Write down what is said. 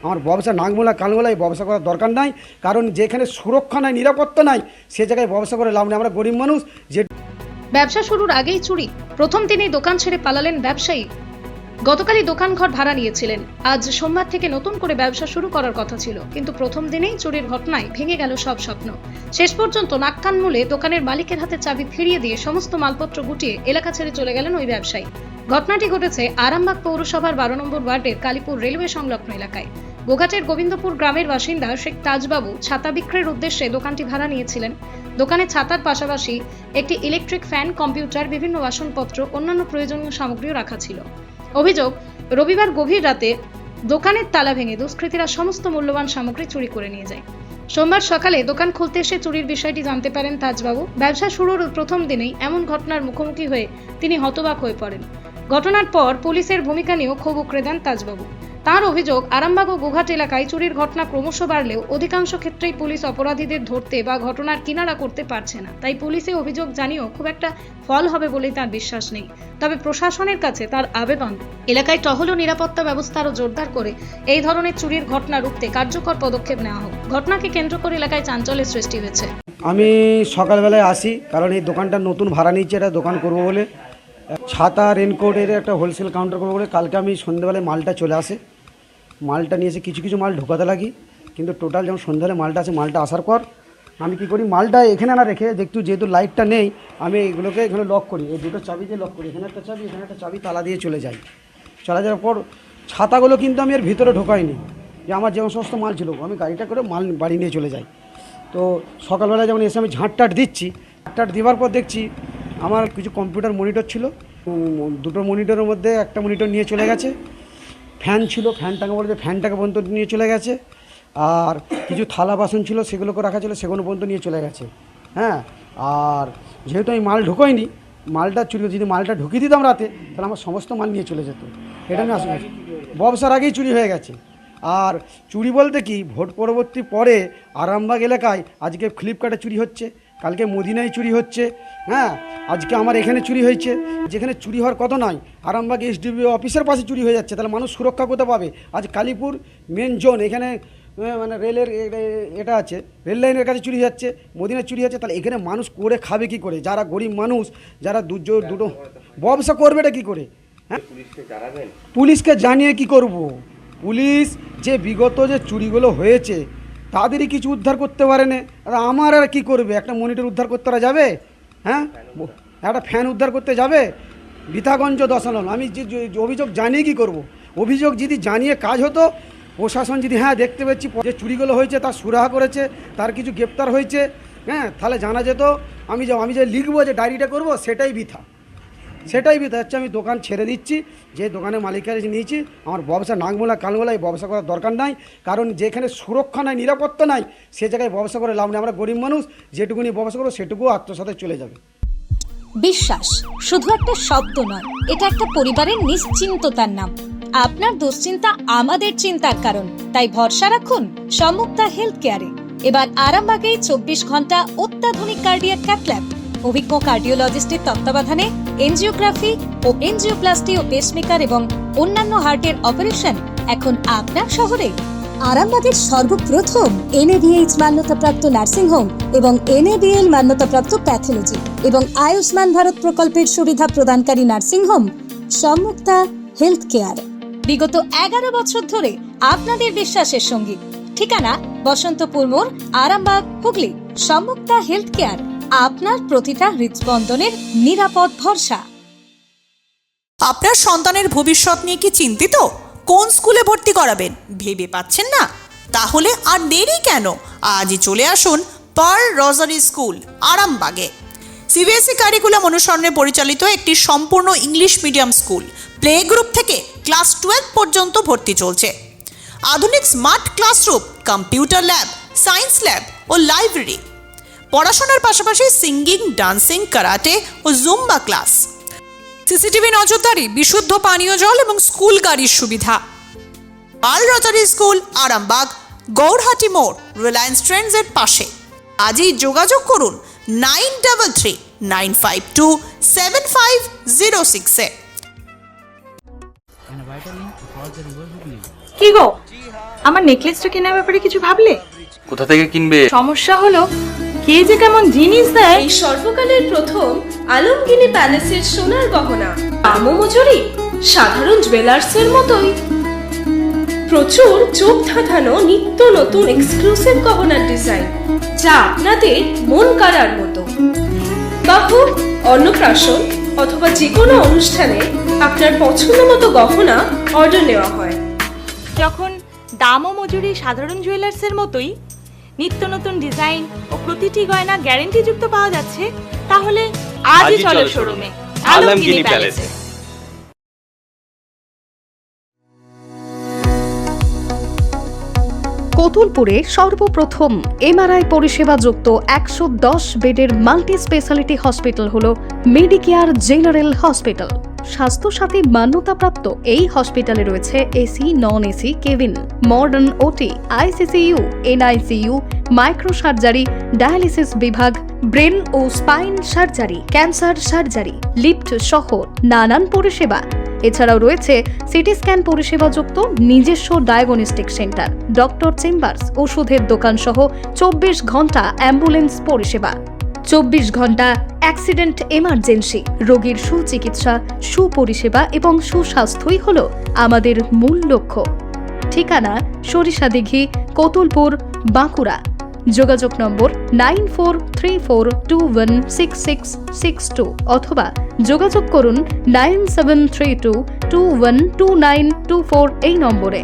আমার ব্যবসা নাকমোলা কালমোলায় ব্যবসা করার দরকার নাই, কারণ যেখানে সুরক্ষা নাই, নিরাপত্তা নাই, সে জায়গায় ব্যবসা করে লাভ নেই। আমরা গরিব মানুষ। যে ব্যবসা শুরুর আগেই চুরি, প্রথম দিনেই দোকান ছেড়ে পালালেন ব্যবসায়ী। গতকালই দোকান ঘর ভাড়া নিয়েছিলেন, আজ সোমবার থেকে নতুন করে ব্যবসা শুরু করার কথা ছিল, কিন্তু প্রথম দিনেই চুরির ঘটনায় ভেঙে গেল সব স্বপ্ন। শেষ পর্যন্ত নাক কান মুলে দোকানের মালিকের হাতে চাবি ফিরিয়ে দিয়ে সমস্ত মালপত্র গুটিয়ে এলাকা ছেড়ে চলে গেলেন ওই ব্যবসায়ী। ঘটনাটি ঘটেছে আরামবাগ পৌরসভার 12 নম্বর ওয়ার্ডের কালীপুর রেলওয়ে সংলগ্ন এলাকায়। গোঘাটের গোবিন্দপুর গ্রামের বাসিন্দা শেখ তাজবাবু ছাতা বিক্রির উদ্দেশ্যে দোকানটি ভাড়া নিয়েছিলেন। দোকানে ছাতার পাশাপাশি একটি ইলেকট্রিক ফ্যান, কম্পিউটার, বিভিন্ন বাসনপত্র, অন্যান্য প্রয়োজনীয় সামগ্রীও রাখা ছিল। অভিযোগ, রবিবার গভীর রাতে দোকানের তালা ভেঙে দুষ্কৃতীরা সমস্ত মূল্যবান সামগ্রী চুরি করে নিয়ে যায়। সোমবার সকালে দোকান খুলতে এসে চুরির বিষয়টি জানতে পারেন তাজবাবু। ব্যবসা শুরুর প্রথম দিনেই এমন ঘটনার মুখোমুখি হয়ে তিনি হতবাক হয়ে পড়েন। ঘটনার পর পুলিশের ভূমিকা নিয়েও ক্ষোভ উকড়ে দেন তাজবাবু। তার অভিযোগ, আরামবাগ ও গোঘাট এলাকায় চুরির ঘটনা ক্রমশ বাড়লেও অধিকাংশ ক্ষেত্রেই পুলিশ অপরাধীদের ধরতে বা ঘটনার কিনারা করতে পারছে না। তাই পুলিশে অভিযোগ জানিয়েও খুব একটা ফল হবে বলেই তার বিশ্বাস নেই। তবে প্রশাসনের কাছে তার আবেদন, এলাকায় টহল ও নিরাপত্তা ব্যবস্থা আরও জোরদার করে এই ধরনের চুরির ঘটনা রুখতে কার্যকর পদক্ষেপ নেওয়া হোক। ঘটনাকে কেন্দ্র করে এলাকায় চাঞ্চল্যের সৃষ্টি হয়েছে। আমি সকালবেলায় আসি, কারণ এই দোকানটা নতুন ভাড়া নিচ্ছে, এটা দোকান করবো বলে, ছাতা রেনকোটের একটা হোলসেল কাউন্টার করবো বলে। কালকে আমি সন্ধ্যেবেলায় মালটা চলে আসে, মালটা নিয়ে এসে কিছু কিছু মাল ঢোকাতে লাগি, কিন্তু টোটাল যখন সন্ধ্যাবেলায় মালটা আসে, মালটা আসার পর আমি কি করি, মালটা এখানে না রেখে যেহেতু লাইটটা নেই, আমি এগুলোকে এখানে লক করি, এই দুটো চাবি দিয়ে লক করি, এখানে একটা চাবি, এখানে একটা চাবি, তালা দিয়ে চলে যাই। চলে যাওয়ার পর ছাতাগুলো কিন্তু আমি এর ভিতরে ঢোকাইনি, যে আমার যে সমস্ত মাল ছিল আমি গাড়িটা করে মাল বাড়ি নিয়ে চলে যাই। তো সকালবেলা যখন এসে আমি ঝাঁটটাট দিচ্ছি, ঝাঁটটাট দেওয়ার পর দেখছি আমার কিছু কম্পিউটার মনিটর ছিল, দুটো মনিটরের মধ্যে একটা মনিটর নিয়ে চলে গেছে। ফ্যান ছিল, ফ্যানটাকে বলতে ফ্যানটাকে পর্যন্ত নিয়ে চলে গেছে। আর কিছু থালা বাসন ছিল, সেগুলোকে রাখা ছিল, সেগুলো পর্যন্ত নিয়ে চলে গেছে। হ্যাঁ, আর যেহেতু আমি মাল ঢুকোইনি, মালটা চুরি, যদি মালটা ঢুকিয়ে দিতাম রাতে, তাহলে আমার সমস্ত মাল নিয়ে চলে যেত। এটা আমি আসলে ব্যবসার আগেই চুরি হয়ে গেছে। আর চুরি বলতে কি, ভোট পরবর্তী পরে আরামবাগ এলাকায় আজকে ফ্লিপকার্টে চুরি হচ্ছে, কালকে মদিনায় চুরি হচ্ছে, হ্যাঁ, আজকে আমার এখানে চুরি হয়েছে। যেখানে চুরি হওয়ার কথা নয়, আরামবাগ এসডিপি অফিসের পাশে চুরি হয়ে যাচ্ছে, তাহলে মানুষ সুরক্ষা কোথায় পাবে? আজ কালীপুর মেন জোন, এখানে মানে রেলের এটা আছে, রেল লাইনের কাছে চুরি যাচ্ছে, মদিনায় চুরি হচ্ছে, তাহলে এখানে মানুষ করে খাবে কি করে? যারা গরিব মানুষ, যারা দুটো ব্যবসা করবে এটা কী করে? হ্যাঁ, পুলিশকে জানিয়ে কি করব? পুলিশ যে বিগত যে চুরিগুলো হয়েছে তাদেরই কিছু উদ্ধার করতে পারে না, আর আমার আর কী করবে? একটা মনিটর উদ্ধার করতে যাবে? হ্যাঁ, একটা ফ্যান উদ্ধার করতে যাবে? বিথাগঞ্জ দশানল। আমি যে অভিযোগ জানিয়ে কী করব? অভিযোগ যদি জানিয়ে কাজ হতো, প্রশাসন যদি হ্যাঁ দেখতে পাচ্ছি যে চুরিগুলো হয়েছে তার সুরাহা করেছে, তার কিছু গ্রেপ্তার হয়েছে, হ্যাঁ, তাহলে জানা যেত। আমি যে লিখবো, যে ডায়েরিটা করব, সেটাই বৃথা হচ্ছে। আমি দোকান ছেড়ে দিচ্ছি, যে দোকানের মালিকের নিয়েছি। আমার ব্যবসা নাকমোলা কালমোলায় ব্যবসা করার দরকার নাই, কারণ যেখানে সুরক্ষা নাই, নিরাপত্তা নাই, সে জায়গায় ব্যবসা করে লাভ নেই। আমরা গরিব মানুষ, যেটুকুনি ব্যবসা করবো সেটুকু আত্মসাতে চলে যাবে। বিশ্বাস শুধু একটা শব্দ নয়, এটা একটা পরিবারের নিশ্চিন্ততার নাম। আপনার দুশ্চিন্তা আমাদের চিন্তার কারণ, তাই ভরসা রাখুন সম্মুক্তা হেলথ কেয়ারে। এবার আরামবাগে 24 ঘন্টা অত্যাধুনিক কার্ডিয়াক ক্যাথল্যাব, অভিজ্ঞ কার্ডিওলজিস্টের তত্ত্বাবধানে এনজিওগ্রাফি ও এনজিওপ্লাস্টি ও পেসমেকার এবং অন্যান্য হার্টের অপারেশন এখন আপনার শহরে। আরামবাগের সর্বপ্রথম NABH মান্যতাপ্রাপ্ত নার্সিং হোম এবং NABL মান্যতাপ্রাপ্ত প্যাথোলজি এবং আয়ুষ্মান ভারত প্রকল্পের সুবিধা প্রদানকারী নার্সিং হোম সম্মুক্তা হেলথ কেয়ার। বিগত 11 বছর ধরে আপনাদের বিশ্বাসের সঙ্গী। ঠিকানা বসন্তপুর মোড়, আরামবাগ, হুগলি। সম্মুক্তা হেলথ কেয়ার, আপনার প্রতিটা হৃদস্পন্দনের নিরাপদ ভরসা। আপনার সন্তানের ভবিষ্যৎ নিয়ে কি চিন্তিত? কোন স্কুলে ভর্তি করাবেন ভেবে পাচ্ছেন না? তাহলে আর দেরি কেন? আজই চলে আসুন পার্ল রোজারি স্কুল, আরামবাগে। CBSE কারিকুলাম অনুসরণে পরিচালিত একটি সম্পূর্ণ English medium school. Play group থেকে ক্লাস 12 পর্যন্ত ভর্তি চলছে। আধুনিক smart classroom, computer lab, science lab ও লাইব্রেরি। পড়াশোনার পাশাপাশি সিঙ্গিং, ডান্সিং, কারাটে ও জুম্বা ক্লাস। CCTV নজরদারি, বিশুদ্ধ পানীয় জল এবং স্কুল গাড়ির সুবিধা। Pearl Rosary school, Arambagh, Gourhati মোড়, রিলায়েন্স ট্রেন্ডসের পাশে। আজই যোগাযোগ করুন 9339527506 এ। and a vital link to cross the river Hooghly. কি গো, আমার নেকলেসটা কেনার ব্যাপারে কিছু ভাবলে? কোথা থেকে কিনবে? সমস্যা হলো কে যে কেমন জিনিস দেয়। এই সর্বকালের প্রথম আলমগিনি প্যালেসের সোনার গহনা দামও মজুরি সাধারণ জুয়েলার্সের মতোই। প্রচুর চোখ ধাঁধানো নিত্য নতুন এক্সক্লুসিভ গহনার ডিজাইন, যা আপনাদের মন কাড়ার মতো। বাহু, অন্নপ্রাশন অথবা যে কোনো অনুষ্ঠানে আপনার পছন্দ মতো গহনা অর্ডার নেওয়া হয়। যখন দাম ও মজুরি সাধারণ জুয়েলার্সের মতোই, নিত্য নতুন ডিজাইন ও প্রতিটি গয়না গ্যারান্টি যুক্ত পাওয়া যাচ্ছে, তাহলে আজই চলো শোরুমে আলমগিনি প্যালেসে। কতুলপুরে সর্বপ্রথম এমআরআই পরিষেবা যুক্ত 110 বেডের মাল্টি স্পেশালিটি হসপিটাল হল মেডিকেয়ার জেনারেল হসপিটাল। স্বাস্থ্যসাথী মান্যতাপ্রাপ্ত এই হসপিটালে রয়েছে AC, non AC cabin, modern OT, ICCU, NICU, micro surgery, dialysis বিভাগ, ব্রেন ও spine surgery, cancer surgery, lift সহ নানান পরিষেবা। এছাড়াও রয়েছে সিটি স্ক্যান পরিষেবা যুক্ত নিজস্ব ডায়াগনস্টিক সেন্টার, ডক্টর চেম্বার্স, ওষুধের দোকান সহ 24 ঘন্টা অ্যাম্বুলেন্স পরিষেবা। 24 ঘন্টা অ্যাক্সিডেন্ট এমার্জেন্সি, রোগীর সুচিকিৎসা, সুপরিষেবা এবং সুস্বাস্থ্যই হল আমাদের মূল লক্ষ্য। ঠিকানা সরিষাদিঘি, কতুলপুর, বাঁকুড়া। যোগাযোগ নম্বর 9434216662 অথবা যোগাযোগ করুন 9732212924 এই নম্বরে।